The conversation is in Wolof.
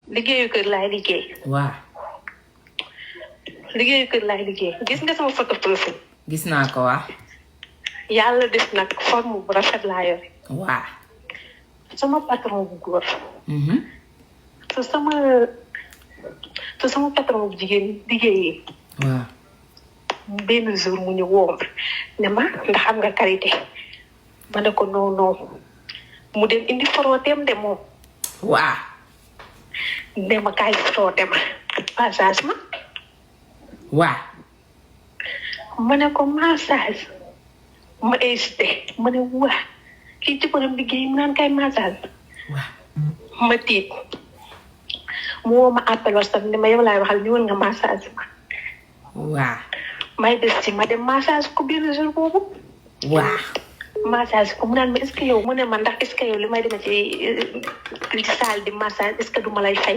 liggéeyu kër laay liggéey. waaw. liggéeyu kër laay liggéey gis nga sama photo profil. gis naa ko waa. yàlla def nag forme bu rafet laa yore. waa. sama patron bu góor. te sama patron bu jigéen liggéeyee. waaw. benn jour mu ñu woo ne ma ndax am nga qualité. ma ne ko non mu dem indi forooteem de moom. waa. ne ma kaay foroote ma passage ma. waa. ma ne ko massage ma hésité ma ne waa kii ci borom liggéey mu naan kay massage. waa. ma tiit mu woo ma appel WhatsApp ne ma yow laay waxal ñëwal nga massage ma. waa. may des ci ma dem massage ko benn jour boobu. waa. massage ko mu naan ma est-ce que yow mu ne ma ndax est-ce que yow li may demee ci salle di massage est-ce que du ma lay fay.